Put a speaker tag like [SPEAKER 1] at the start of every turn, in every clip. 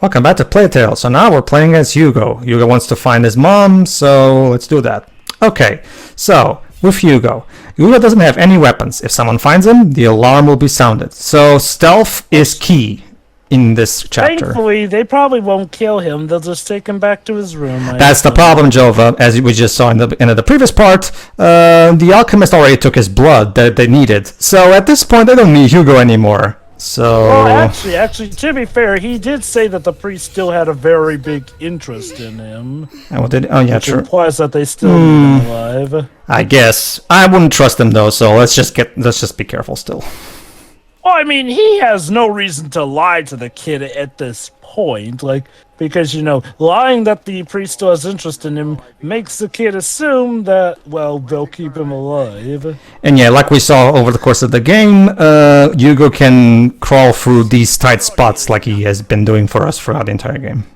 [SPEAKER 1] Welcome back to Playtale. So now we're playing as Hugo. Hugo wants to find his mom, so let's do that. Okay, so with Hugo. Hugo doesn't have any weapons. If someone finds him, the alarm will be sounded. So stealth is key in this chapter.
[SPEAKER 2] Thankfully, they probably won't kill him. They'll just take him back to his room.
[SPEAKER 1] That's the problem, Jova. As we just saw in the end of the previous part, the alchemist already took his blood that they needed. So at this point, they don't need Hugo anymore. So...
[SPEAKER 2] Well, actually, to be fair, he did say that the priest still had a very big interest in him.
[SPEAKER 1] Oh, yeah,
[SPEAKER 2] which
[SPEAKER 1] true.
[SPEAKER 2] implies that they still need him alive.
[SPEAKER 1] I guess. I wouldn't trust him though, so let's just be careful still.
[SPEAKER 2] Well, I mean, he has no reason to lie to the kid at this point, because, lying that the priest still has interest in him makes the kid assume that, well, they'll keep him alive.
[SPEAKER 1] And yeah, like we saw over the course of the game, Hugo can crawl through these tight spots like he has been doing for us throughout the entire game.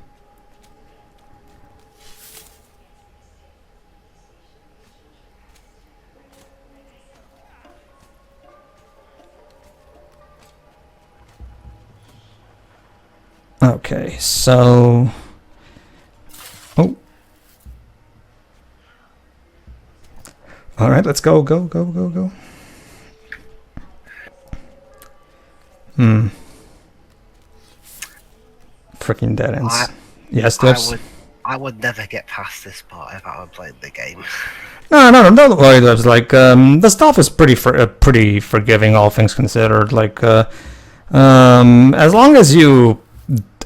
[SPEAKER 1] Okay, so... Oh. Alright, let's go. Freaking dead ends. Yes, Dibs?
[SPEAKER 3] I would never get past this part if I were playing the game.
[SPEAKER 1] No, don't worry, Dibs. Like, the stuff is pretty forgiving, all things considered. Like,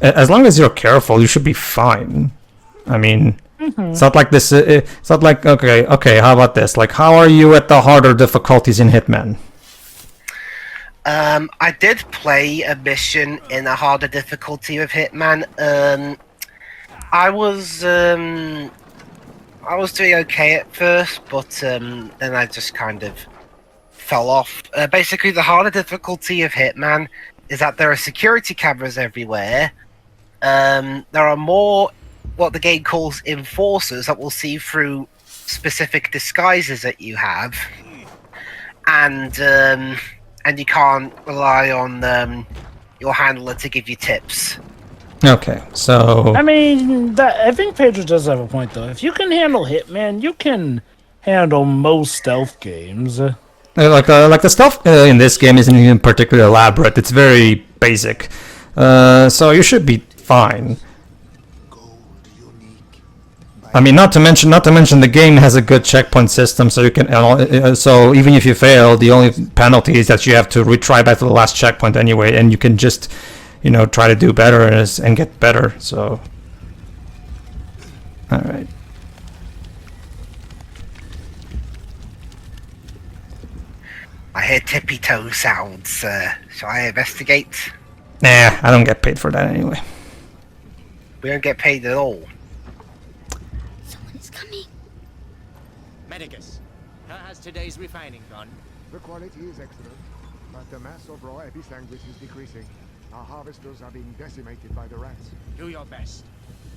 [SPEAKER 1] as long as you're careful, you should be fine. I mean, it's not like this. It's not like okay. How about this? Like, how are you at the harder difficulties in Hitman?
[SPEAKER 3] I did play a mission in a harder difficulty of Hitman. I was doing okay at first, but then I just kind of fell off. Basically, the harder difficulty of Hitman is that there are security cameras everywhere. There are more what the game calls enforcers that will see through specific disguises that you have, and you can't rely on your handler to give you tips.
[SPEAKER 1] Okay, so
[SPEAKER 2] I mean, I think Pedro does have a point, though. If you can handle Hitman, you can handle most stealth games.
[SPEAKER 1] Like the stuff in this game isn't even particularly elaborate. It's very basic, so you should be fine. I mean, not to mention the game has a good checkpoint system, so you can. So even if you fail, the only penalty is that you have to retry back to the last checkpoint anyway, and you can just, try to do better and get better. So, all right.
[SPEAKER 3] I hear tippy toe sounds. Shall I investigate?
[SPEAKER 1] Nah, I don't get paid for that anyway.
[SPEAKER 3] We don't get paid at all.
[SPEAKER 4] Someone's coming.
[SPEAKER 5] Medicus, how has today's refining gone?
[SPEAKER 6] The quality is excellent, but the mass of raw episanguis is decreasing. Our harvesters are being decimated by the rats.
[SPEAKER 5] Do your best.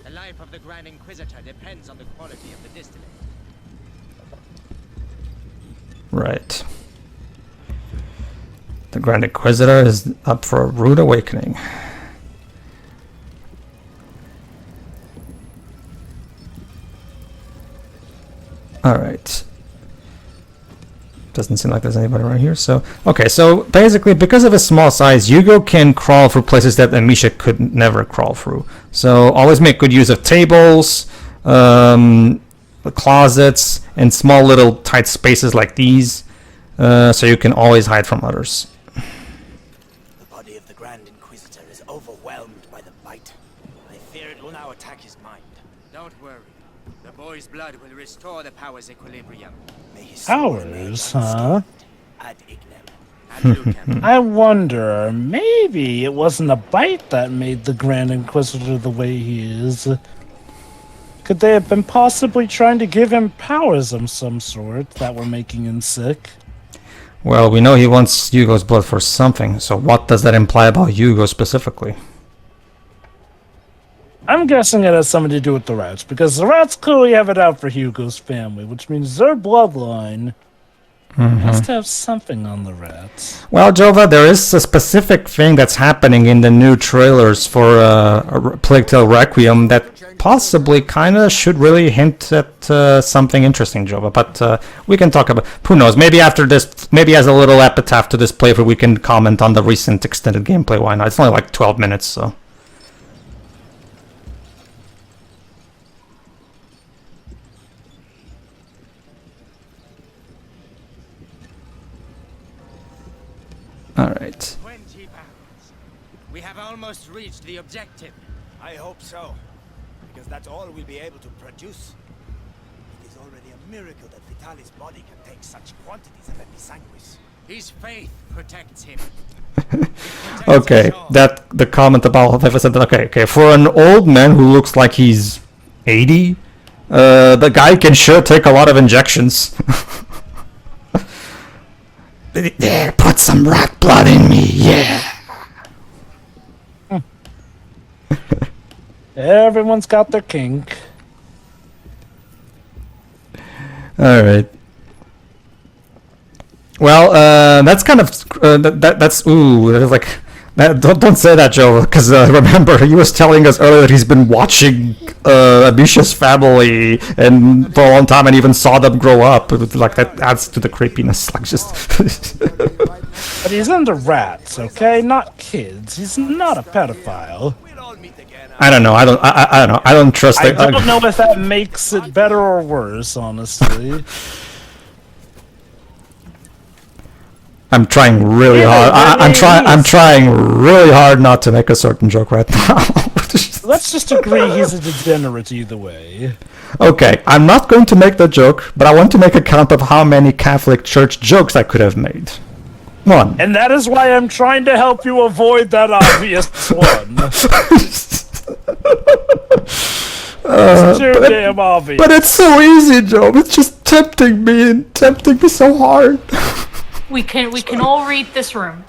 [SPEAKER 5] The life of the Grand Inquisitor depends on the quality of the distillate.
[SPEAKER 1] Right. The Grand Inquisitor is up for a rude awakening. Alright. Doesn't seem like there's anybody around here, so... Okay, so basically, because of his small size, Hugo can crawl through places that Amisha could never crawl through. So always make good use of tables, closets, and small little tight spaces like these, so you can always hide from others.
[SPEAKER 7] The body of the Grand Inquisitor is overwhelmed by the bite. I fear it will now attack his mind.
[SPEAKER 5] Don't worry. The boy's blood will restore the power's equilibrium.
[SPEAKER 7] May his soul remain
[SPEAKER 2] Powers, huh?
[SPEAKER 7] ad ignem.
[SPEAKER 5] Ad lucem.
[SPEAKER 2] I wonder, maybe it wasn't a bite that made the Grand Inquisitor the way he is. Could they have been possibly trying to give him powers of some sort that were making him sick?
[SPEAKER 1] Well, we know he wants Hugo's blood for something, so what does that imply about Hugo specifically?
[SPEAKER 2] I'm guessing it has something to do with the rats, because the rats clearly have it out for Hugo's family, which means their bloodline Must have something on the rats.
[SPEAKER 1] Well, Jova, there is a specific thing that's happening in the new trailers for Plague Tale Requiem that possibly kind of should really hint at something interesting, Jova. But we can talk about... Who knows? Maybe after this, maybe as a little epitaph to this playthrough, we can comment on the recent extended gameplay. Why not? It's only like 12 minutes, so... Alright.
[SPEAKER 5] 20 pounds. We have almost reached the objective.
[SPEAKER 7] I hope so. Because that's all we'll be able to produce. It is already a miracle that Vitalis' body can take such quantities of episanguis.
[SPEAKER 5] His faith protects him.
[SPEAKER 1] Okay, that the comment about okay, for an old man who looks like he's 80, the guy can sure take a lot of injections. There, put some rat blood in me, yeah.
[SPEAKER 2] Everyone's got their kink.
[SPEAKER 1] All right. Well, that's kind of that's ooh, that is like that, don't say that, Joe, because remember he was telling us earlier that he's been watching Abisha's family and for a long time and even saw them grow up. It was like that adds to the creepiness, like just.
[SPEAKER 2] But he's into rats, okay? Not kids. He's not a pedophile.
[SPEAKER 7] We'll all meet again.
[SPEAKER 1] I don't know. I don't know. I don't trust.
[SPEAKER 2] I don't know if that makes it better or worse, honestly.
[SPEAKER 1] I'm trying really hard. I'm trying really hard not to make a certain joke right now.
[SPEAKER 2] Let's just agree he's a degenerate either way.
[SPEAKER 1] Okay, I'm not going to make the joke, but I want to make a count of how many Catholic Church jokes I could have made. One.
[SPEAKER 2] And that is why I'm trying to help you avoid that obvious one. It's too damn obvious.
[SPEAKER 1] But it's so easy, Joe. It's just tempting me so hard.
[SPEAKER 4] We can all read this room.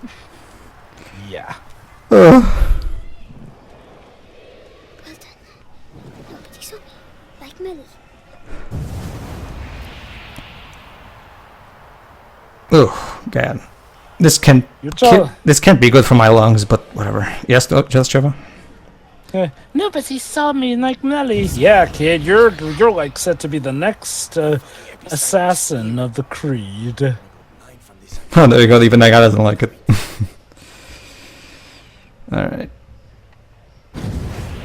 [SPEAKER 2] Yeah.
[SPEAKER 8] Well done. Nobody saw me. Like Millie.
[SPEAKER 1] Oh, God. This can't be good for my lungs, but whatever. Yes, just Trevor?
[SPEAKER 2] No, but he saw me like Melly. Yeah, kid, you're like set to be the next assassin of the Creed.
[SPEAKER 1] Oh, there you go. Even that guy doesn't like it. All right.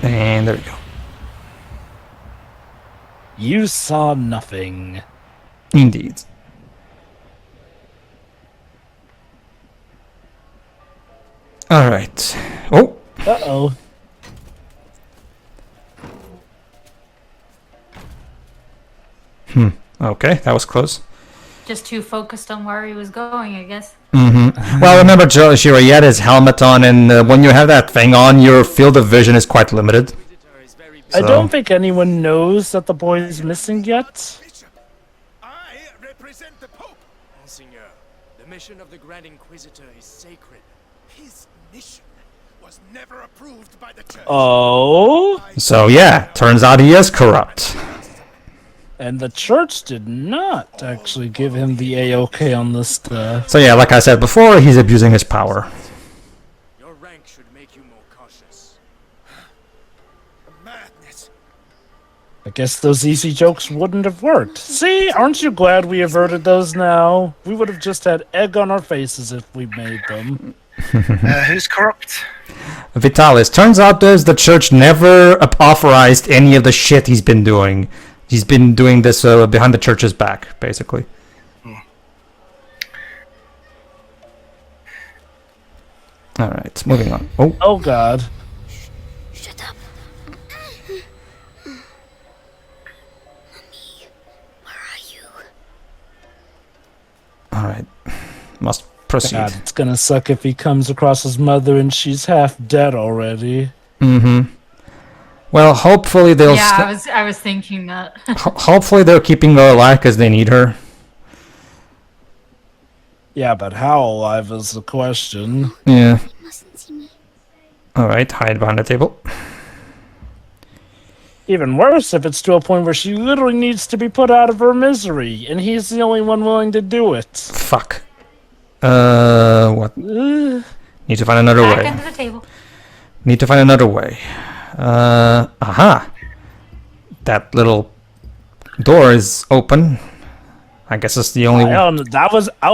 [SPEAKER 1] And there we go.
[SPEAKER 2] You saw nothing.
[SPEAKER 1] Indeed. All right. Oh.
[SPEAKER 2] Uh-oh.
[SPEAKER 1] Okay, that was close.
[SPEAKER 4] Just too focused on where he was going, I guess.
[SPEAKER 1] Mm-hmm. Well, remember, Shira, he had his helmet on, and when you have that thing on, your field of vision is quite limited.
[SPEAKER 2] I don't think anyone knows that the boy is missing yet.
[SPEAKER 7] Bishop, I represent the Pope.
[SPEAKER 5] Monseigneur, the mission of the Grand Inquisitor is sacred.
[SPEAKER 7] His mission was never approved by the church.
[SPEAKER 2] Oh?
[SPEAKER 1] So yeah, turns out he is corrupt.
[SPEAKER 2] And the church did not actually give him the A-OK on this stuff.
[SPEAKER 1] So yeah, like I said before, he's abusing his power.
[SPEAKER 5] Your rank should make you more cautious.
[SPEAKER 7] Madness.
[SPEAKER 2] I guess those easy jokes wouldn't have worked. See, aren't you glad we averted those now? We would have just had egg on our faces if we made them.
[SPEAKER 3] Who's corrupt?
[SPEAKER 1] Vitalis. Turns out the church never authorized any of the shit he's been doing. He's been doing this behind the church's back, basically. All right, moving on.
[SPEAKER 2] Oh God.
[SPEAKER 8] Shut up. Mommy, where are you?
[SPEAKER 1] All right, must proceed.
[SPEAKER 2] God, it's gonna suck if he comes across his mother and she's half dead already.
[SPEAKER 1] Mm-hmm. Well, hopefully they'll.
[SPEAKER 4] Yeah, I was thinking that.
[SPEAKER 1] Hopefully they're keeping her alive because they need her.
[SPEAKER 2] Yeah, but how alive is the question?
[SPEAKER 1] Yeah.
[SPEAKER 8] You mustn't see me.
[SPEAKER 1] All right, hide behind the table.
[SPEAKER 2] even worse if it's to a point where she literally needs to be put out of her misery, and he's the only one willing to do it.
[SPEAKER 1] Fuck. What? Need to find another
[SPEAKER 4] Back
[SPEAKER 1] way.
[SPEAKER 4] under the table.
[SPEAKER 1] Need to find another way. Aha. That little door is open. I guess it's the only one.
[SPEAKER 2] I'll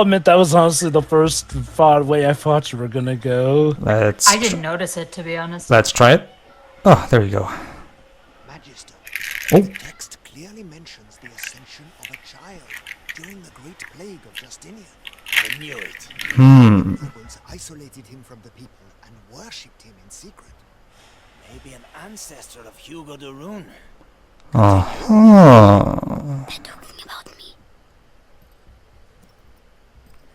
[SPEAKER 2] admit that was honestly the first way I thought you were gonna go.
[SPEAKER 4] I didn't notice it, to be honest.
[SPEAKER 1] Let's try it. Oh, there you go.
[SPEAKER 7] Magister,
[SPEAKER 1] Oh.
[SPEAKER 7] the text clearly mentions the ascension of a child during the Great Plague of Justinian. I knew it. Nobles isolated him from the people and worshipped him in secret.
[SPEAKER 5] Maybe an ancestor of Hugo de Rune.
[SPEAKER 1] Uh-huh.
[SPEAKER 8] They're talking about me.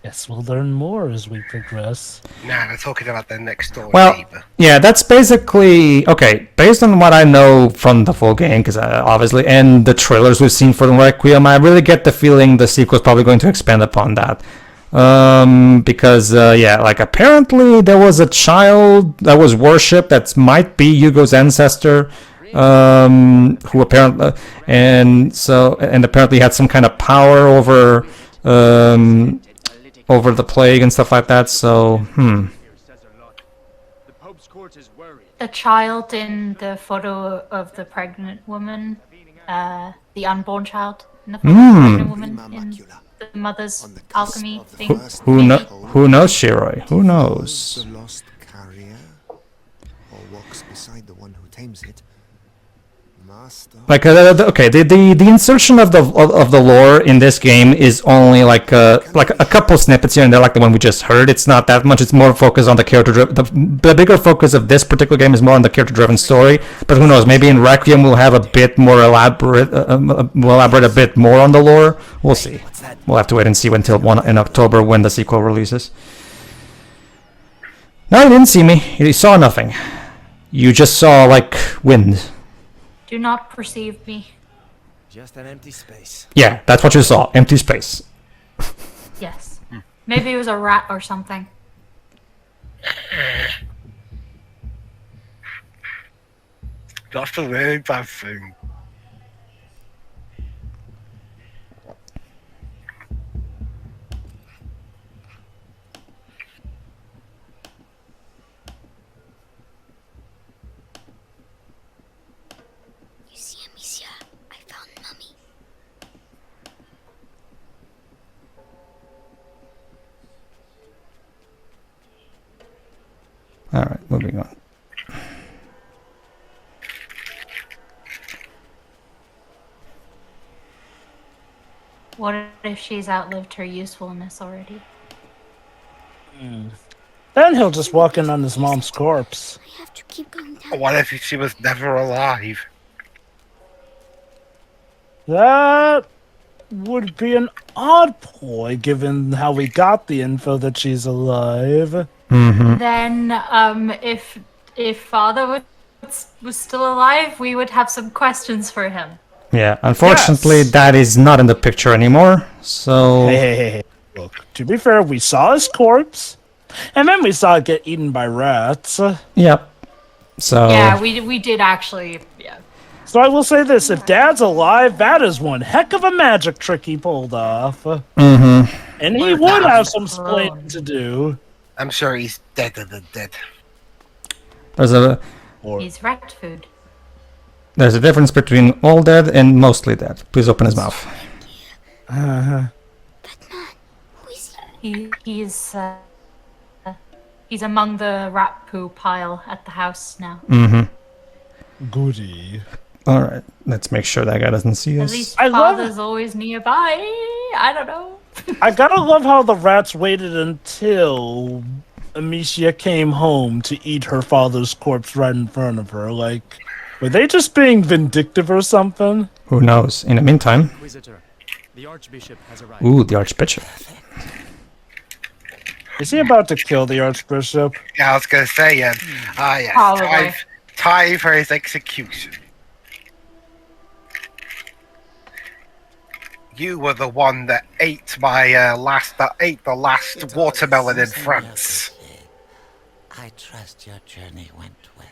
[SPEAKER 2] Guess we'll learn more as we progress.
[SPEAKER 3] Nah, they're talking about their next door
[SPEAKER 1] Well,
[SPEAKER 3] neighbor.
[SPEAKER 1] yeah, that's basically okay. Based on what I know from the full game, because obviously, and the trailers we've seen for the Requiem, I really get the feeling the sequel's probably going to expand upon that. Because yeah, like apparently there was a child that was worshipped that might be Hugo's ancestor, who apparently and apparently had some kind of power over over the plague and stuff like that. So
[SPEAKER 4] The child in the photo of the pregnant woman, the unborn child in the photo of the pregnant woman in the mother's
[SPEAKER 7] On the cusp
[SPEAKER 4] alchemy
[SPEAKER 7] of the
[SPEAKER 4] thing.
[SPEAKER 7] first
[SPEAKER 1] who
[SPEAKER 7] miracle,
[SPEAKER 1] knows, Shiroi? Who knows?
[SPEAKER 7] the lost carrier, or walks beside the one who tames it. Master.
[SPEAKER 1] Like okay, the insertion of the lore in this game is only like a couple snippets here and there, like the one we just heard. It's not that much. It's more focused on the character. The bigger focus of this particular game is more on the character-driven story. But who knows? Maybe in Requiem we'll have a bit more elaborate a bit more on the lore. We'll see. We'll have to wait and see until in October when the sequel releases. No, you didn't see me. You saw nothing. You just saw like wind.
[SPEAKER 4] Do not perceive me.
[SPEAKER 5] Just an empty space.
[SPEAKER 1] Yeah, that's what you saw. Empty space.
[SPEAKER 4] Yes. Maybe it was a rat or something.
[SPEAKER 3] That's a really bad thing.
[SPEAKER 8] You see, Amicia, I found Mummy.
[SPEAKER 1] All right, moving on.
[SPEAKER 4] What if she's outlived her usefulness already?
[SPEAKER 2] Then he'll just walk in on his mom's corpse.
[SPEAKER 8] I have to keep going down.
[SPEAKER 3] What if she was never alive?
[SPEAKER 2] That would be an odd ploy, given how we got the info that she's alive.
[SPEAKER 4] Then, if father was still alive, we would have some questions for him.
[SPEAKER 1] Yeah, unfortunately,
[SPEAKER 2] Yes.
[SPEAKER 1] that is not in the picture anymore. So
[SPEAKER 2] Hey. Look, to be fair, we saw his corpse, and then we saw it get eaten by rats.
[SPEAKER 1] yep. So
[SPEAKER 4] Yeah, we did actually. Yeah.
[SPEAKER 2] So I will say this: if Dad's alive, that is one heck of a magic trick he pulled off. And he would have some explaining to do.
[SPEAKER 3] I'm sure he's deader than dead.
[SPEAKER 1] there's a
[SPEAKER 4] He's rat food.
[SPEAKER 1] difference between all dead and mostly dead. Please open his mouth.
[SPEAKER 8] That man, who is he?
[SPEAKER 4] He's among the rat poo pile at the house now.
[SPEAKER 2] Goody.
[SPEAKER 1] All right, let's make sure that guy doesn't see
[SPEAKER 4] At
[SPEAKER 1] us.
[SPEAKER 4] least
[SPEAKER 2] I love
[SPEAKER 4] father's always nearby. I don't know.
[SPEAKER 2] I gotta love how the rats waited until Amicia came home to eat her father's corpse right in front of her. Like, were they just being vindictive or something?
[SPEAKER 1] Who knows? In the meantime,
[SPEAKER 9] Inquisitor, the Archbishop has arrived.
[SPEAKER 1] ooh, the Archbishop.
[SPEAKER 2] Is he about to kill the Archbishop?
[SPEAKER 3] Yeah, I was gonna say, yes,
[SPEAKER 4] Probably.
[SPEAKER 3] time for his execution. You were the one that ate the last watermelon in France.
[SPEAKER 5] I trust your journey went well.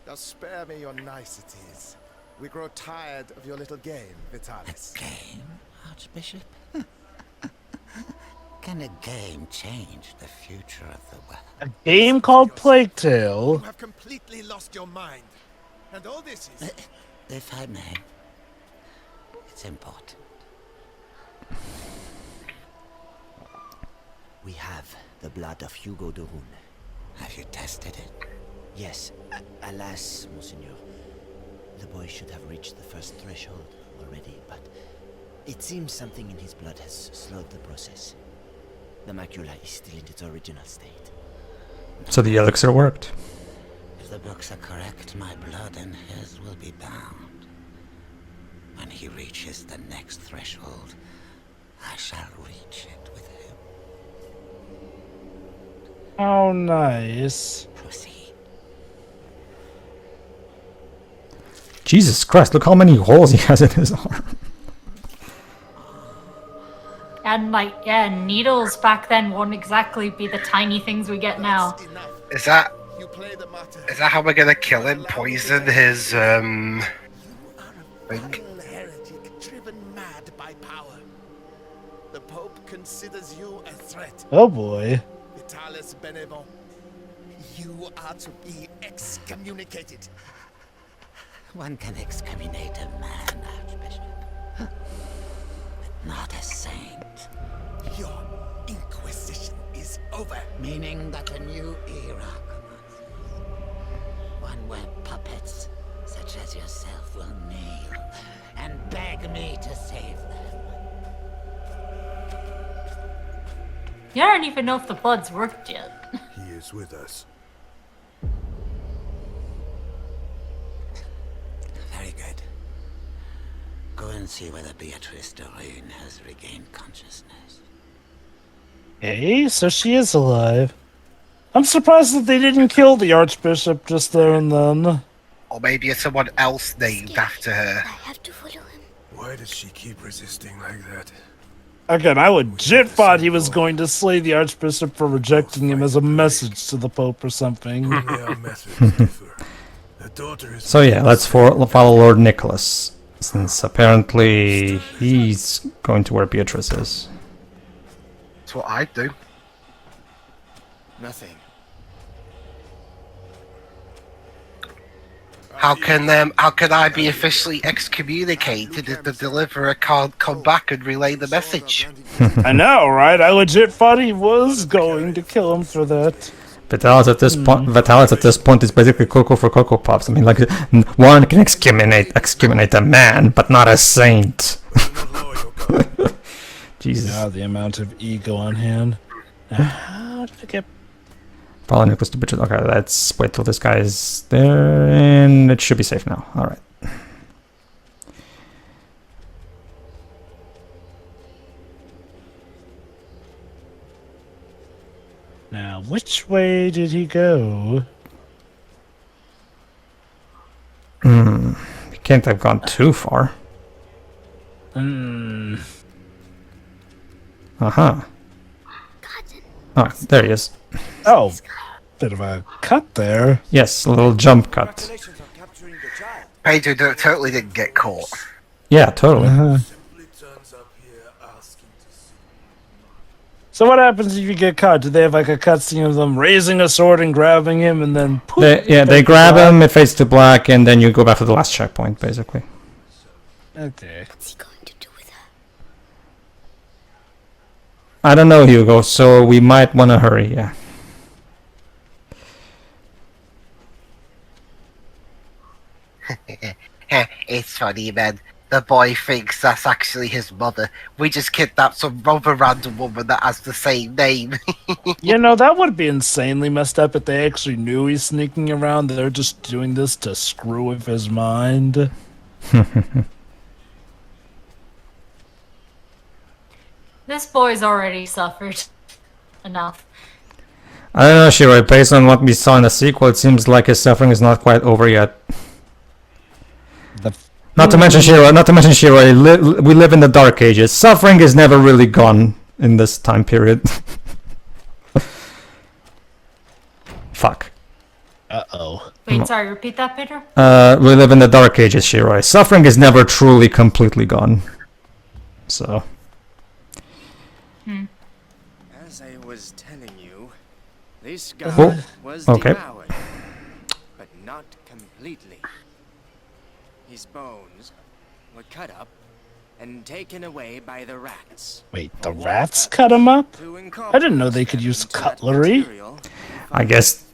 [SPEAKER 6] Now spare me your niceties. We grow tired of your little game, Vitalis.
[SPEAKER 10] Game, Archbishop? Can a game change the future of the world?
[SPEAKER 2] A game called Plague Tale.
[SPEAKER 6] You have completely lost your mind. And all this is...
[SPEAKER 10] If I may, it's important. We have the blood of Hugo de Rune. Have you tested it?
[SPEAKER 7] Yes, alas, Monseigneur. The boy should have reached the first threshold already, but it seems something in his blood has slowed the process. The macula is still in its original state.
[SPEAKER 1] So the elixir worked.
[SPEAKER 10] If the books are correct, my blood and his will be bound. When he reaches the next threshold, I shall reach it with him.
[SPEAKER 2] Oh, nice.
[SPEAKER 10] Proceed.
[SPEAKER 1] Jesus Christ, look how many holes he has in his arm.
[SPEAKER 4] And like, yeah, needles back then won't exactly be the tiny things we get now.
[SPEAKER 3] Is that how we're gonna kill him? Poison his thing?
[SPEAKER 7] Heretic driven mad by power. The Pope considers you a threat.
[SPEAKER 2] Oh boy.
[SPEAKER 7] Vitalis Benevent, you are to be excommunicated.
[SPEAKER 10] One can excommunicate a man, Archbishop, but not a saint.
[SPEAKER 7] Your Inquisition is over.
[SPEAKER 10] Meaning that a new era commences. One where puppets, such as yourself, will kneel and beg me to save them.
[SPEAKER 4] You don't even know if the blood's worked yet.
[SPEAKER 6] He is with us.
[SPEAKER 10] Very good. Go and see whether Beatrice de Rune has regained consciousness.
[SPEAKER 2] Hey, so she is alive. I'm surprised that they didn't kill the Archbishop just there and then.
[SPEAKER 3] Or maybe it's someone else named after her.
[SPEAKER 8] I have to follow him.
[SPEAKER 6] Why does she keep resisting like that?
[SPEAKER 2] Again, I legit thought he was going to slay the Archbishop for rejecting him as a message to the Pope or something.
[SPEAKER 6] Our methods differ. The daughter is...
[SPEAKER 1] So yeah, let's follow Lord Nicholas, since apparently he's going to where Beatrice is.
[SPEAKER 3] That's what I do.
[SPEAKER 7] Nothing.
[SPEAKER 3] How can I be officially excommunicated if the deliverer can't come back and relay the message?
[SPEAKER 2] I know, right? I legit thought he was going to kill him for that.
[SPEAKER 1] Vitalis at this point is basically Cocoa for Cocoa Pops. I mean, like, one can excommunicate a man, but not a saint. Jesus.
[SPEAKER 2] Yeah, the amount of ego on hand. How did I get...
[SPEAKER 1] Follow Nicholas to Beatrice. Okay, let's wait till this guy is there, and it should be safe now. All right.
[SPEAKER 2] Now, which way did he go?
[SPEAKER 1] He can't have gone too far. Uh-huh. Oh, there he is.
[SPEAKER 2] Oh, bit of a cut there.
[SPEAKER 1] Yes, a little jump cut.
[SPEAKER 7] Congratulations on capturing the child.
[SPEAKER 3] Pedro totally didn't get caught.
[SPEAKER 1] Yeah, totally.
[SPEAKER 2] So what happens if you get caught? Do they have like a cutscene of them raising a sword and grabbing him and then poof,
[SPEAKER 1] They grab him, it fades to black, and then you go back to the last checkpoint, basically.
[SPEAKER 2] Okay.
[SPEAKER 8] What's he going to do with her?
[SPEAKER 1] I don't know, Hugo, so we might want to hurry, yeah.
[SPEAKER 3] It's funny, man. The boy thinks that's actually his mother. We just kidnapped some other random woman that has the same name.
[SPEAKER 2] You know, that would be insanely messed up if they actually knew he's sneaking around. They're just doing this to screw with his mind.
[SPEAKER 4] This boy's already suffered enough.
[SPEAKER 1] I don't know, Shiro, based on what we saw in the sequel, it seems like his suffering is not quite over yet. Not to mention, Shiro, we live in the Dark Ages. Suffering is never really gone in this time period. Fuck.
[SPEAKER 2] Uh-oh.
[SPEAKER 4] Wait, sorry, repeat that, Pedro?
[SPEAKER 1] We live in the Dark Ages, Shiroi. Suffering is never truly completely gone. So.
[SPEAKER 9] As I was telling you, this guy
[SPEAKER 1] Oh,
[SPEAKER 9] was
[SPEAKER 1] okay.
[SPEAKER 9] devoured, but not completely. His bones were cut up and taken away by the rats.
[SPEAKER 2] Wait, the rats cut him up?
[SPEAKER 9] To
[SPEAKER 2] I didn't know they could use
[SPEAKER 9] incorporate them into that
[SPEAKER 2] cutlery.
[SPEAKER 9] material,
[SPEAKER 1] I guess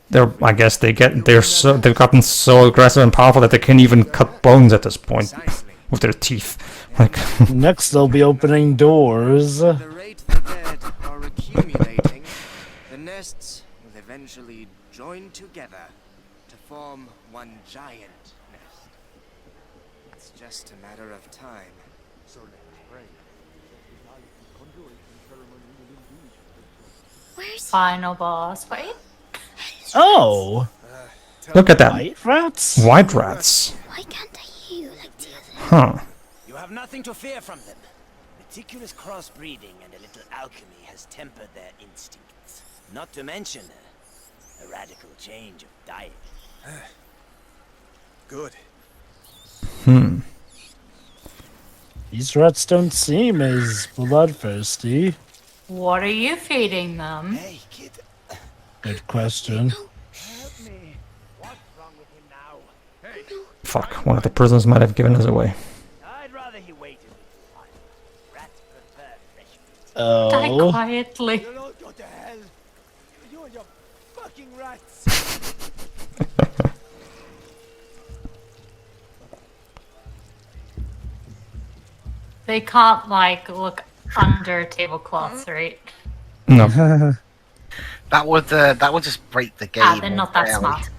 [SPEAKER 1] they've gotten so aggressive and powerful that they can even cut bones at this point
[SPEAKER 9] precisely.
[SPEAKER 1] with their teeth. Like,
[SPEAKER 2] Next, they'll be opening doors.
[SPEAKER 9] At the rate the dead are accumulating, the nests will eventually join together to form one giant nest. It's just a matter of time.
[SPEAKER 6] So let's pray. The conjuration ceremony will indeed take place.
[SPEAKER 8] Where's
[SPEAKER 4] Final boss fight?
[SPEAKER 2] Oh,
[SPEAKER 1] look at that.
[SPEAKER 2] white rats?
[SPEAKER 1] White rats.
[SPEAKER 8] Why can't I hear you like the other?
[SPEAKER 1] Huh.
[SPEAKER 7] You have nothing to fear from them. Meticulous crossbreeding and a little alchemy has tempered their instincts. Not to mention a radical change of diet.
[SPEAKER 9] Good.
[SPEAKER 2] These rats don't seem as bloodthirsty.
[SPEAKER 4] What are you feeding them?
[SPEAKER 7] Hey, kid.
[SPEAKER 2] Good question.
[SPEAKER 7] Help me. What's wrong with him now?
[SPEAKER 1] Fuck, one of the prisoners might have given us away.
[SPEAKER 7] I'd rather he waited a while. Rats prefer fresh meat.
[SPEAKER 4] Die
[SPEAKER 2] Oh,
[SPEAKER 4] quietly.
[SPEAKER 7] You'll all go to hell. You and your fucking rats.
[SPEAKER 4] They can't, like, look under tablecloths, right?
[SPEAKER 1] No.
[SPEAKER 3] That would just break the game.
[SPEAKER 4] Ah, they're not that
[SPEAKER 3] entirely.
[SPEAKER 4] smart.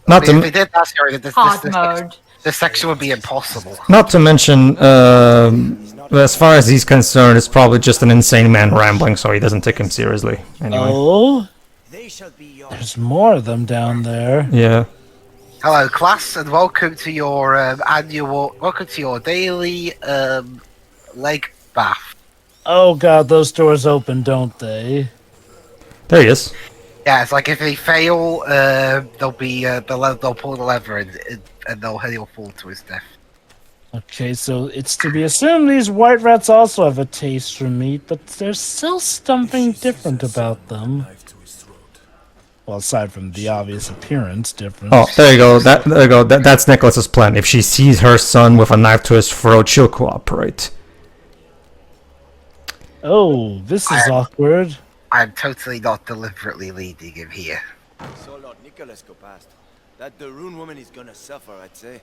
[SPEAKER 1] Not
[SPEAKER 3] If they
[SPEAKER 1] to,
[SPEAKER 3] did that, sorry,
[SPEAKER 4] Hard mode.
[SPEAKER 3] this section would be impossible.
[SPEAKER 1] not to mention, as far as he's concerned, it's probably just an insane man rambling, so he doesn't take him seriously. Anyway.
[SPEAKER 2] oh,
[SPEAKER 7] They shall be yours.
[SPEAKER 2] there's more of them down there.
[SPEAKER 1] Yeah.
[SPEAKER 3] Hello, class, and welcome to your daily leg bath.
[SPEAKER 2] Oh god, those doors open, don't they?
[SPEAKER 1] There he is.
[SPEAKER 3] Yeah, it's like if they fail, they'll pull the lever and he'll fall to his death.
[SPEAKER 2] Okay, so it's to be assumed these white rats also have a taste for meat, but there's still something different about them. Well, aside from the obvious appearance difference.
[SPEAKER 1] Oh, there you go. There you go. That's Nicholas's plan. If she sees her son with a knife to his throat, she'll cooperate.
[SPEAKER 2] Oh, this is awkward.
[SPEAKER 3] I'm totally not deliberately leading him here.
[SPEAKER 7] So Lord Nicholas go past. That the rune woman is gonna suffer, I'd say.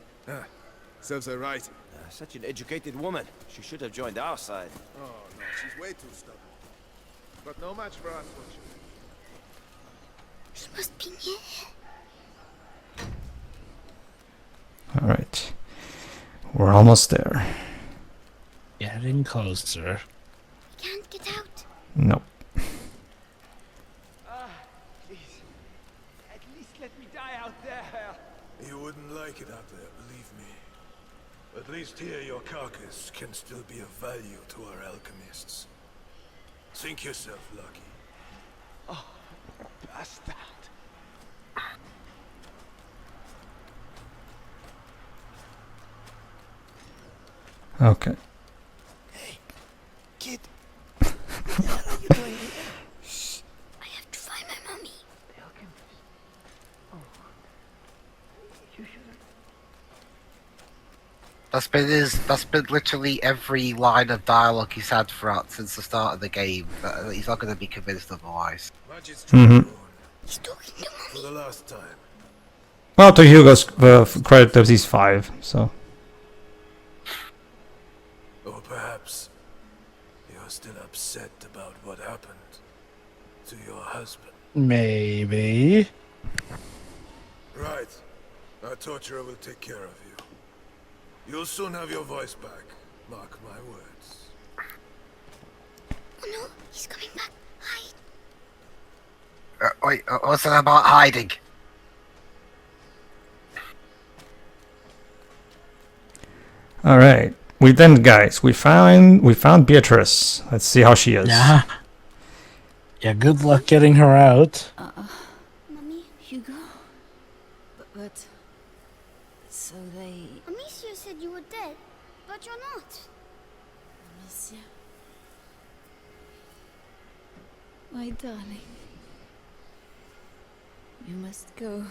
[SPEAKER 6] Serves her right.
[SPEAKER 7] Such an educated woman. She should have joined our side.
[SPEAKER 6] Oh no, she's way too stubborn. But no match for us, was she?
[SPEAKER 8] He must be near.
[SPEAKER 1] Alright. We're almost there.
[SPEAKER 2] Getting closer.
[SPEAKER 8] I can't get out.
[SPEAKER 1] Nope.
[SPEAKER 7] Please. At least let me die out there.
[SPEAKER 6] You wouldn't like it out there, believe me. At least here your carcass can still be of value to our alchemists. Think yourself lucky.
[SPEAKER 7] Bastard.
[SPEAKER 1] Okay.
[SPEAKER 7] Kid. What the hell are you doing here?
[SPEAKER 8] Shh. I have to find my mommy.
[SPEAKER 3] That's been literally every line of dialogue he's had throughout since the start of the game. He's not going to be convinced otherwise.
[SPEAKER 1] Mm-hmm.
[SPEAKER 8] He's talking to
[SPEAKER 6] For
[SPEAKER 8] mommy.
[SPEAKER 6] the last time.
[SPEAKER 1] Well, to Hugo's credit, there's he's 5, so.
[SPEAKER 6] Or perhaps you're still upset about what happened to your husband.
[SPEAKER 2] Maybe.
[SPEAKER 6] Right. Our torturer will take care of you. You'll soon have your voice back. Mark my words.
[SPEAKER 8] Oh no, he's coming back. Hide.
[SPEAKER 3] Wait, what's that about hiding?
[SPEAKER 1] All right. Guys, we found Beatrice. Let's see how she is.
[SPEAKER 2] Yeah. Yeah, good luck getting her out.
[SPEAKER 8] Mommy, Hugo. Amicia said you were dead, but you're not.
[SPEAKER 11] Amicia. My darling. You must go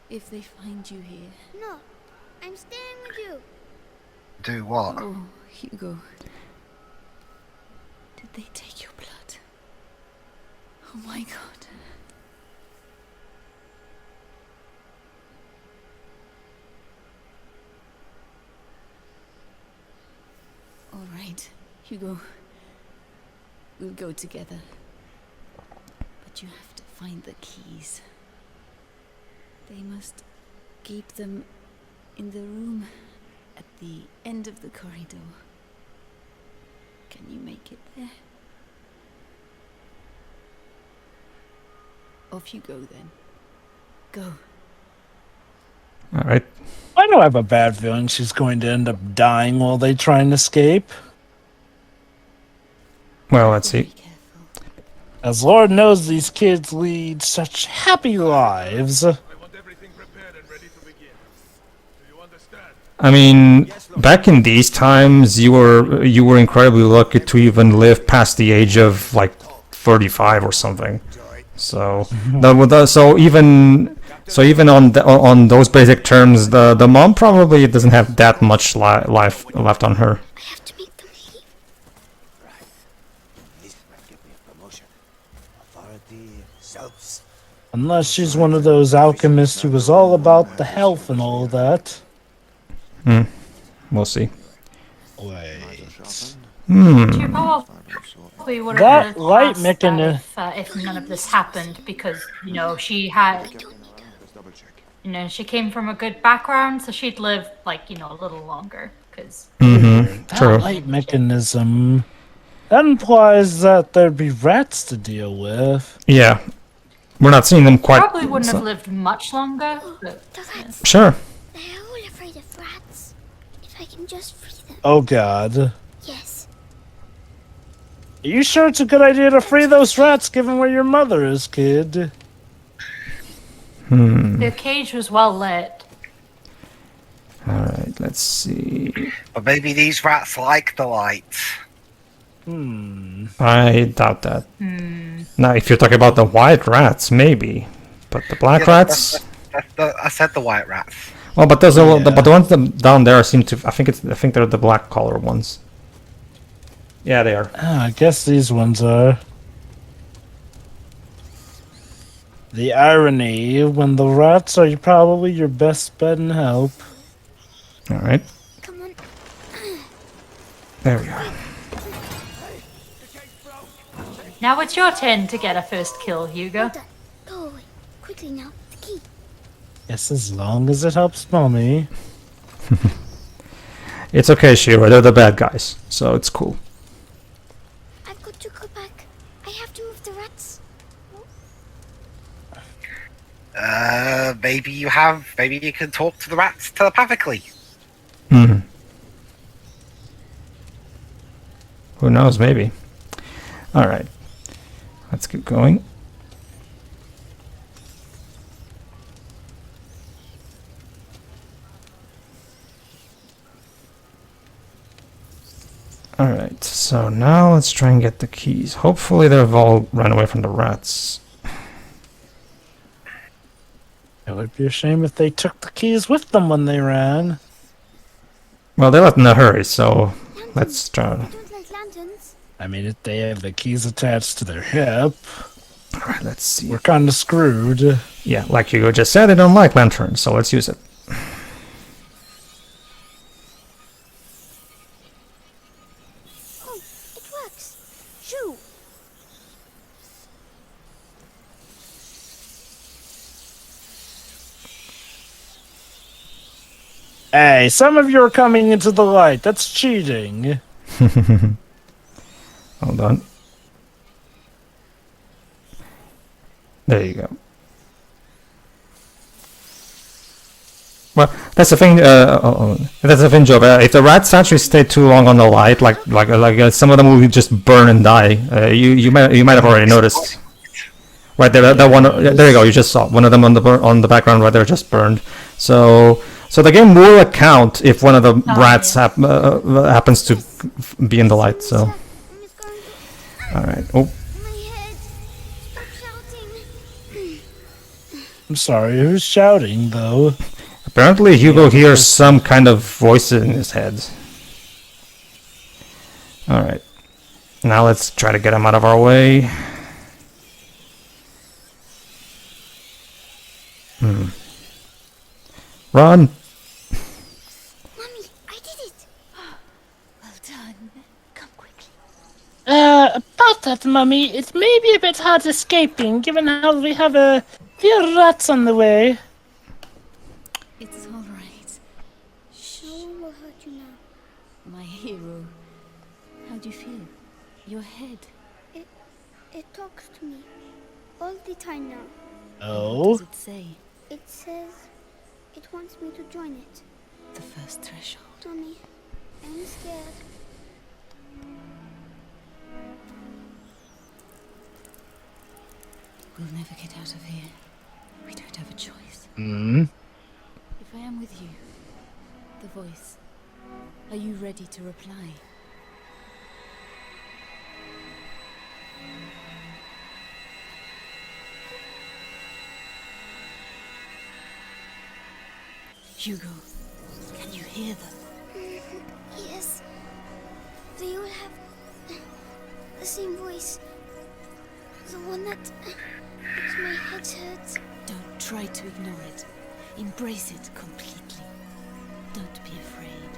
[SPEAKER 11] if they find you here.
[SPEAKER 8] No, I'm staying with you.
[SPEAKER 3] Do what?
[SPEAKER 11] Oh, Hugo. Did they take your blood? Oh my god. All right, Hugo. We'll go together. But you have to find the keys. They must keep them in the room at the end of the corridor. Can you make it there? Off you go then. Go.
[SPEAKER 1] All right.
[SPEAKER 2] I don't have a bad feeling she's going to end up dying while they try and escape.
[SPEAKER 1] Well, let's see.
[SPEAKER 2] As Lord knows these kids lead such happy lives.
[SPEAKER 6] I want everything prepared and ready to begin. Do you understand?
[SPEAKER 1] I mean, back in these times, you were incredibly lucky to even live past the age of like 35 or something. So even on those basic terms, the mom probably doesn't have that much life left on her.
[SPEAKER 8] I have to make them leave.
[SPEAKER 7] This might give me a promotion. Authority, selves.
[SPEAKER 2] Unless she's one of those alchemists who was all about the health and all that.
[SPEAKER 1] We'll see.
[SPEAKER 2] Wait.
[SPEAKER 4] She probably would have
[SPEAKER 2] That light
[SPEAKER 4] passed
[SPEAKER 2] mechanism.
[SPEAKER 4] if none of this happened, because she had, she came from a good background, so she'd live like a little longer. Because
[SPEAKER 2] That
[SPEAKER 1] True.
[SPEAKER 2] light mechanism. That implies that there'd be rats to deal with.
[SPEAKER 1] Yeah, we're not seeing them quite.
[SPEAKER 4] probably wouldn't
[SPEAKER 1] so-
[SPEAKER 4] have lived much longer. But
[SPEAKER 8] The rats.
[SPEAKER 1] Sure.
[SPEAKER 8] They're all afraid of rats. If I can just free them.
[SPEAKER 2] Oh god.
[SPEAKER 8] Yes.
[SPEAKER 2] Are you sure it's a good idea to free those rats given where your mother is, kid?
[SPEAKER 4] the cage was well lit.
[SPEAKER 1] All right. Let's see.
[SPEAKER 3] But maybe these rats like the light.
[SPEAKER 1] I doubt that. Now, if you're talking about the white rats, maybe, but the black
[SPEAKER 3] Yeah,
[SPEAKER 1] rats.
[SPEAKER 3] I said the white rats.
[SPEAKER 1] Well, but those are but the ones down there seem to. I think they're the black collar ones. Yeah, they are.
[SPEAKER 2] I guess these ones are. The irony when the rats are probably your best bet and help.
[SPEAKER 1] All right.
[SPEAKER 8] Come on.
[SPEAKER 1] There we are.
[SPEAKER 4] Now it's your turn to get a first kill, Hugo.
[SPEAKER 8] Hold on. Go away. Quickly now. The key.
[SPEAKER 2] Yes, as long as it helps mommy.
[SPEAKER 1] It's okay, Shira. They're the bad guys, so it's cool.
[SPEAKER 8] I've got to go back. I have to move the rats.
[SPEAKER 3] Maybe you can talk to the rats telepathically.
[SPEAKER 1] Who knows? Maybe. All right. Let's keep going. Alright, so now let's try and get the keys. Hopefully they've all run away from the rats.
[SPEAKER 2] It would be a shame if they took the keys with them when they ran.
[SPEAKER 1] Well, they left in a hurry, so let's try.
[SPEAKER 8] I don't like lanterns.
[SPEAKER 2] I mean, if they have the keys attached to their hip,
[SPEAKER 1] Alright, let's see.
[SPEAKER 2] we're kind of screwed.
[SPEAKER 1] Yeah, like Hugo just said, they don't like lanterns, so let's use it.
[SPEAKER 8] Oh, it works. Shoo.
[SPEAKER 2] Hey, some of you are coming into the light. That's cheating.
[SPEAKER 1] Hold on. There you go. Well, that's the thing. That's the thing, Joe. If the rats actually stay too long on the light, like some of them will just burn and die. You might have already noticed. Right there, that one. There you go. You just saw one of them on the background right there, just burned. So So the game will account if one of the rats happens to be in the light. So, all right. Oh,
[SPEAKER 2] I'm sorry, who's shouting though?
[SPEAKER 1] apparently Hugo hears some kind of voice in his head. All right. Now let's try to get him out of our way. Run!
[SPEAKER 8] Mommy, I did it!
[SPEAKER 11] Well done. Come quickly.
[SPEAKER 2] About that, Mummy, it may be a bit hard escaping, given how we have a few rats on the way.
[SPEAKER 11] It's all right.
[SPEAKER 8] No one will hurt you now.
[SPEAKER 11] My hero. How do you feel? Your head.
[SPEAKER 8] It talks to me all the time now.
[SPEAKER 2] Oh?
[SPEAKER 11] What does it say?
[SPEAKER 8] It says it wants me to join it.
[SPEAKER 11] The first threshold.
[SPEAKER 8] Mommy, I'm scared.
[SPEAKER 11] We'll never get out of here. We don't have a choice.
[SPEAKER 2] Hmm?
[SPEAKER 11] If I am with you, the voice, are you ready to reply? Hugo, can you hear them?
[SPEAKER 8] Yes. They all have the same voice. The one that makes my head hurt.
[SPEAKER 11] Don't try to ignore it. Embrace it completely. Don't be afraid.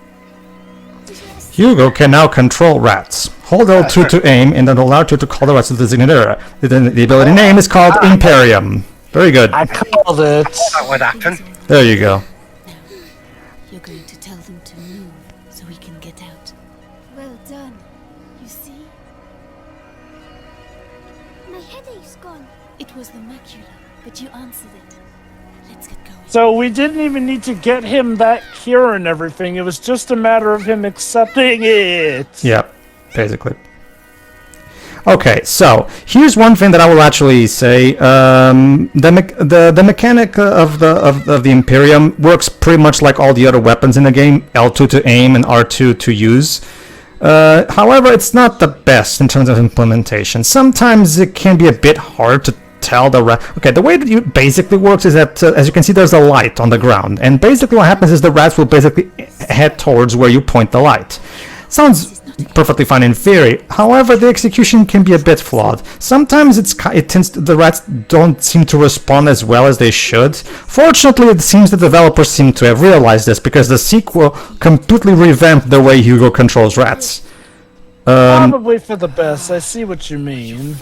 [SPEAKER 8] Yes.
[SPEAKER 1] Hugo can now control rats. Hold L2 to aim, and then allow you to call the rats to the designated area. The ability name is called Imperium. Very good.
[SPEAKER 2] I called it.
[SPEAKER 3] That would happen.
[SPEAKER 1] There you go.
[SPEAKER 11] Now, you're going to tell them to move so we can get out. Well done. You see?
[SPEAKER 8] My headache's gone.
[SPEAKER 11] It was the macula, but you answered it. Let's get going.
[SPEAKER 2] So we didn't even need to get him that cure and everything. It was just a matter of him accepting it.
[SPEAKER 1] Yep, basically. Okay, so here's one thing that I will actually say. The mechanic of the Imperium works pretty much like all the other weapons in the game. L2 to aim and R2 to use. However, it's not the best in terms of implementation. Sometimes it can be a bit hard to tell the rat. Okay, the way that it basically works is that, as you can see, there's a light on the ground, and basically what happens is the rats will basically head towards where you point the light. Sounds perfectly fine in theory. However, the execution can be a bit flawed. Sometimes the rats don't seem to respond as well as they should. Fortunately, it seems the developers seem to have realized this, because the sequel completely revamped the way Hugo controls rats.
[SPEAKER 2] Probably for the best. I see what you mean.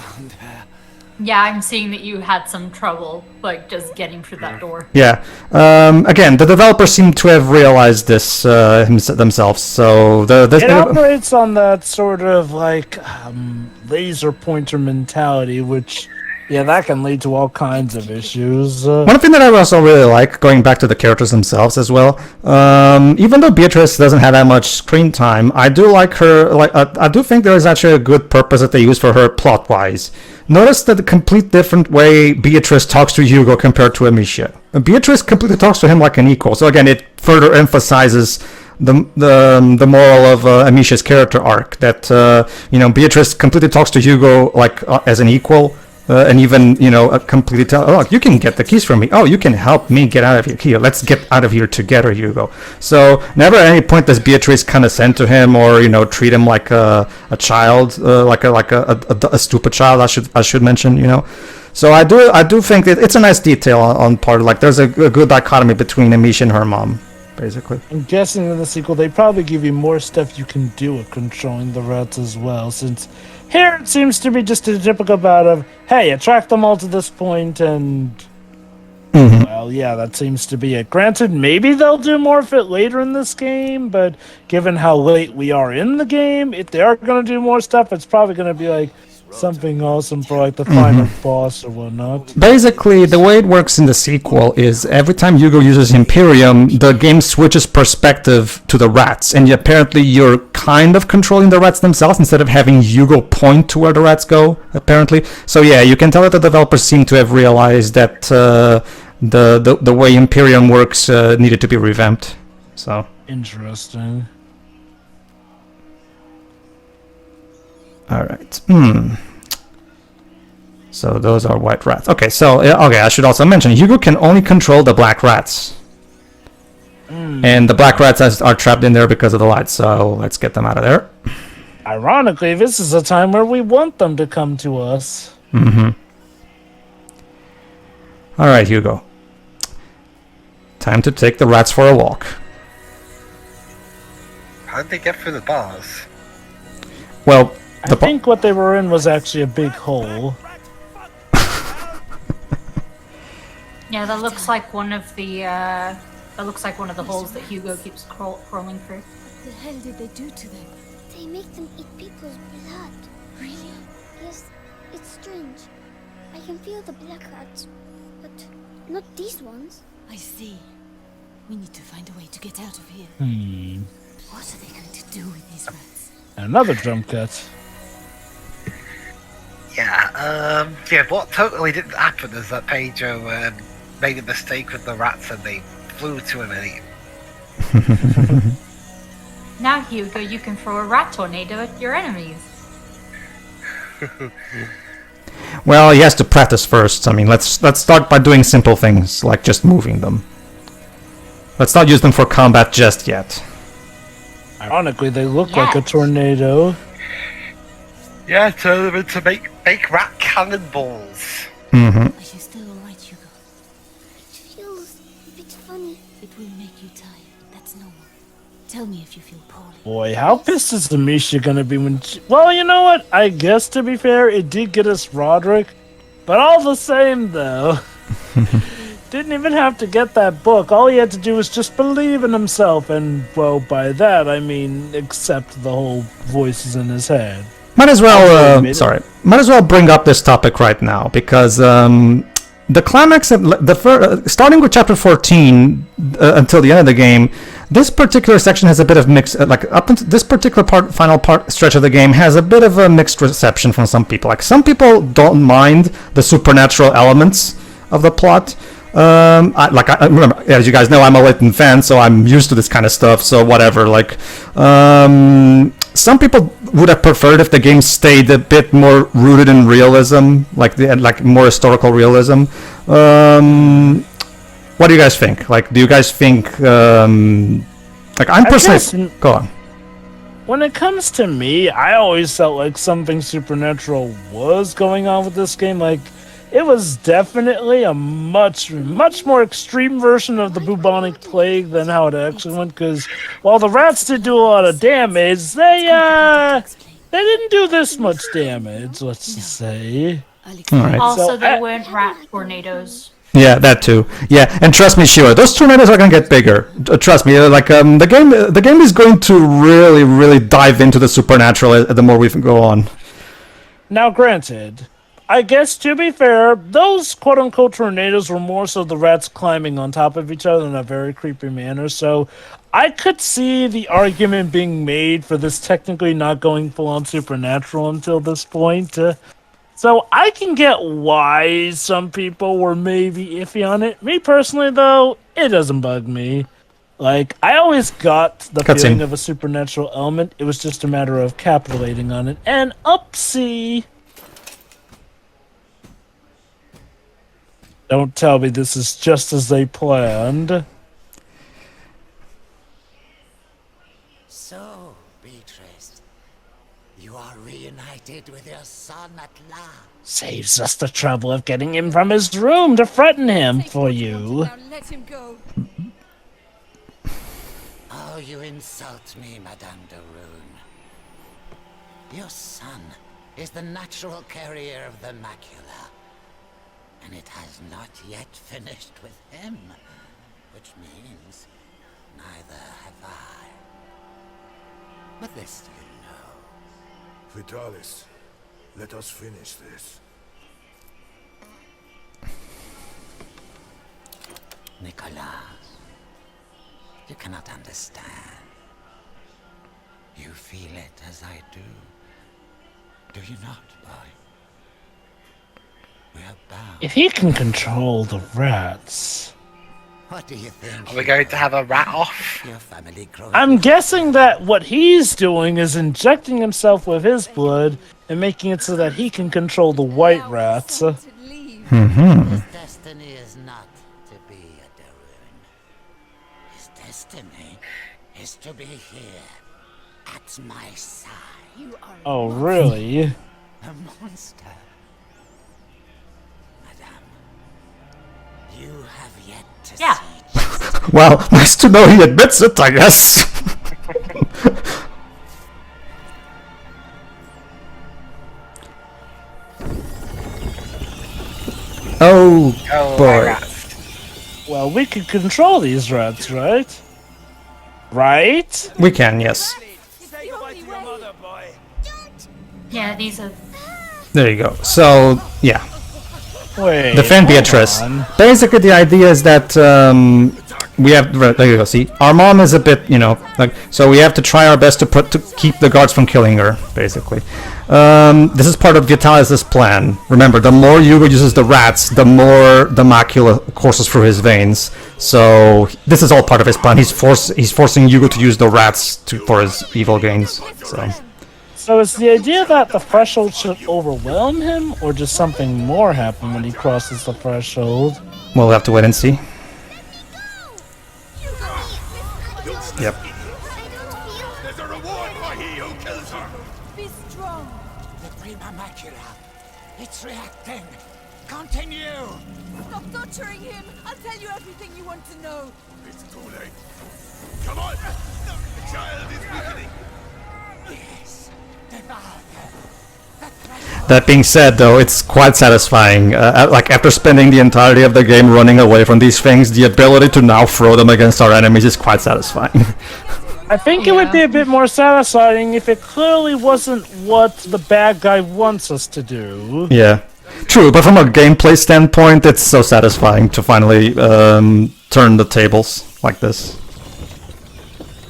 [SPEAKER 4] Yeah, I'm seeing that you had some trouble, like, just getting through that door.
[SPEAKER 1] Yeah. Again, the developers seem to have realized this themselves. So
[SPEAKER 2] it operates on that sort of like laser pointer mentality, which, yeah, that can lead to all kinds of issues.
[SPEAKER 1] One thing that I also really like, going back to the characters themselves as well, even though Beatrice doesn't have that much screen time, I do like her. I do think there is actually a good purpose that they use for her plot-wise. Notice that the complete different way Beatrice talks to Hugo compared to Amicia. Beatrice completely talks to him like an equal. So again, it further emphasizes the moral of Amicia's character arc. That Beatrice completely talks to Hugo like as an equal. And even, completely tell, oh, you can get the keys from me. Oh, you can help me get out of here. Here, let's get out of here together, Hugo. So never at any point does Beatrice condescend to him or, treat him like a child, like a stupid child. I should mention, So I do think that it's a nice detail on part. Like there's a good dichotomy between Amicia and her mom, basically.
[SPEAKER 2] I'm guessing in the sequel they probably give you more stuff you can do with controlling the rats as well, since here it seems to be just a typical bout of, hey, attract them all to this point, and well, yeah, that seems to be it. Granted, maybe they'll do more of it later in this game, but given how late we are in the game, if they are going to do more stuff, it's probably going to be like something awesome for like the final boss or whatnot.
[SPEAKER 1] Basically, the way it works in the sequel is every time Hugo uses Imperium, the game switches perspective to the rats, and apparently you're kind of controlling the rats themselves instead of having Hugo point to where the rats go, apparently. So yeah, you can tell that the developers seem to have realized that the way Imperium works needed to be revamped. So
[SPEAKER 2] Interesting.
[SPEAKER 1] all right. So those are white rats. Okay, so okay, I should also mention Hugo can only control the black rats. And the black rats are trapped in there because of the lights, so let's get them out of there.
[SPEAKER 2] Ironically, this is a time where we want them to come to us.
[SPEAKER 1] Alright, Hugo. Time to take the rats for a walk.
[SPEAKER 3] How did they get through the bars?
[SPEAKER 1] Well,
[SPEAKER 2] I think what they were in was actually a big hole.
[SPEAKER 4] Yeah, that looks like one of the holes that Hugo keeps crawling through.
[SPEAKER 11] What the hell did they do to them?
[SPEAKER 8] They make them eat people's blood.
[SPEAKER 11] Really?
[SPEAKER 8] Yes, it's strange. I can feel the black rats, but not these ones.
[SPEAKER 11] I see. We need to find a way to get out of here. What are they going to do with these rats?
[SPEAKER 2] Another jump cut.
[SPEAKER 3] Yeah, what totally didn't happen is that Pedro made a mistake with the rats and they flew to him and he...
[SPEAKER 4] Now, Hugo, you can throw a rat tornado at your enemies.
[SPEAKER 1] well, he has to practice first. I mean, let's start by doing simple things like just moving them. Let's not use them for combat just yet.
[SPEAKER 2] Ironically, they look like a tornado.
[SPEAKER 3] Yeah, turn them into make rat cannonballs.
[SPEAKER 11] Are you still alright, Hugo?
[SPEAKER 8] It feels a bit funny.
[SPEAKER 11] It will make you tired. That's normal. Tell me if you feel poorly.
[SPEAKER 2] Boy, how pissed is Amisha gonna be when she... Well, you know what? I guess, to be fair, it did get us Roderick. But all the same, though... Didn't even have to get that book. All he had to do was just believe in himself. And, well, by that, I mean, accept the whole voices in his head.
[SPEAKER 1] Might as well, might as well bring up this topic right now, because the climax of starting with chapter 14 until the end of the game, this particular section has a bit of mixed, up until this particular final stretch of the game has a bit of a mixed reception from some people. Like, some people don't mind the supernatural elements of the plot. I remember, as you guys know, I'm a Leighton fan, so I'm used to this kind of stuff, so whatever. Like, some people would have preferred if the game stayed a bit more rooted in realism, like more historical realism. What do you guys think? Like, do you guys think, I'm personally... Go on.
[SPEAKER 2] When it comes to me, I always felt like something supernatural was going on with this game. Like, it was definitely a much more extreme version of the bubonic plague than how it actually went, because while the rats did do a lot of damage, they didn't do this much damage, let's just say.
[SPEAKER 1] Alright.
[SPEAKER 4] Also, they weren't rat tornadoes.
[SPEAKER 1] Yeah, that too. Yeah, and trust me, Sheila, those tornadoes are gonna get bigger. Trust me, the game is going to really dive into the supernatural the more we go on.
[SPEAKER 2] Now, granted, I guess, to be fair, those quote-unquote tornadoes were more so the rats climbing on top of each other in a very creepy manner, so I could see the argument being made for this technically not going full-on supernatural until this point. So I can get why some people were maybe iffy on it. Me personally, though, it doesn't bug me. Like, I always got the feeling of a supernatural element. It was just a matter of capitulating on it. And upsie! Don't tell me this is just as they planned.
[SPEAKER 10] So, Beatrice, you are reunited with your son at last.
[SPEAKER 2] Saves us the trouble of getting him from his room to threaten him for you.
[SPEAKER 11] Now let him go.
[SPEAKER 10] Oh, you insult me, Madame de Rune. Your son is the natural carrier of the macula. And it has not yet finished with him, which means neither have I. But this you know.
[SPEAKER 6] Vitalis, let us finish this.
[SPEAKER 10] Nicholas, you cannot understand. You feel it as I do. Do you not, boy?
[SPEAKER 2] If he can control the rats...
[SPEAKER 10] What do you think?
[SPEAKER 3] Are we going to have a rat off?
[SPEAKER 10] Your family grows.
[SPEAKER 2] I'm guessing that what he's doing is injecting himself with his blood and making it so that he can control the white rats.
[SPEAKER 10] His destiny is not to be a Darun. His destiny is to be here, at my side.
[SPEAKER 2] Oh, really?
[SPEAKER 10] A monster. Madame, you have yet to see.
[SPEAKER 1] Well, nice to know he admits it, I guess. Oh, boy.
[SPEAKER 3] Rats.
[SPEAKER 2] Well, we can control these rats, right? Right?
[SPEAKER 1] We can, yes.
[SPEAKER 4] Yeah, these are.
[SPEAKER 1] There you go. So, yeah.
[SPEAKER 2] Wait.
[SPEAKER 1] Defend
[SPEAKER 2] hold
[SPEAKER 1] Beatrice.
[SPEAKER 2] on.
[SPEAKER 1] Basically, the idea is that we have. There you go. See, our mom is a bit, like. So we have to try our best to keep the guards from killing her. Basically, this is part of Vitalis' plan. Remember, the more Hugo uses the rats, the more the macula courses through his veins. So this is all part of his plan. He's forcing Hugo to use the rats for his evil gains.
[SPEAKER 2] So is the idea that the threshold should overwhelm him, or does something more happen when he crosses the threshold?
[SPEAKER 1] We'll have to wait and see. Yep.
[SPEAKER 6] There's a reward for he who kills her.
[SPEAKER 11] Be strong.
[SPEAKER 10] The prima macula. It's reacting. Continue.
[SPEAKER 11] Stop torturing him. I'll tell you everything you want to know.
[SPEAKER 6] It's too late. Come on. The child is weakening.
[SPEAKER 10] Yes.
[SPEAKER 1] That being said, though, it's quite satisfying. Like, after spending the entirety of the game running away from these things, the ability to now throw them against our enemies is quite satisfying.
[SPEAKER 2] I think it would be a bit more satisfying if it clearly wasn't what the bad guy wants us to do.
[SPEAKER 1] Yeah. True, but from a gameplay standpoint, it's so satisfying to finally turn the tables like this.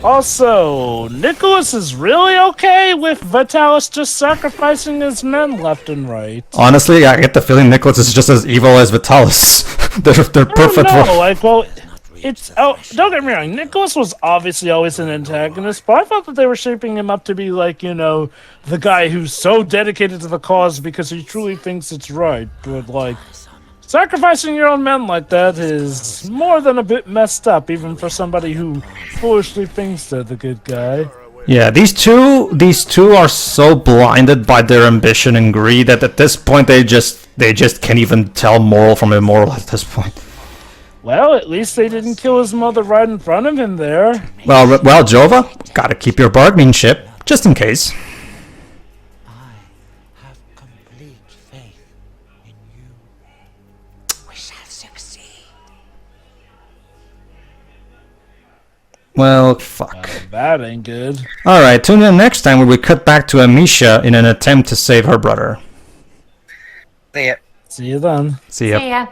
[SPEAKER 2] Also, Nicholas is really okay with Vitalis just sacrificing his men left and right.
[SPEAKER 1] Honestly, I get the feeling Nicholas is just as evil as Vitalis. they're perfect
[SPEAKER 2] No,
[SPEAKER 1] for...
[SPEAKER 2] like, well, it's... Oh, don't get me wrong, Nicholas was obviously always an antagonist, but I thought that they were shaping him up to be like, the guy who's so dedicated to the cause because he truly thinks it's right, but like... Sacrificing your own men like that is more than a bit messed up, even for somebody who foolishly thinks they're the good guy.
[SPEAKER 1] Yeah, these two are so blinded by their ambition and greed that at this point they just can't even tell moral from immoral at this point.
[SPEAKER 2] Well, at least they didn't kill his mother right in front of him there.
[SPEAKER 1] Well, Jova, gotta keep your bargaining chip, just in case. Well, fuck.
[SPEAKER 2] That ain't good.
[SPEAKER 1] Alright, tune in next time where we cut back to Amisha in an attempt to save her brother.
[SPEAKER 3] See ya.
[SPEAKER 2] See you then.
[SPEAKER 1] See ya.
[SPEAKER 4] See ya.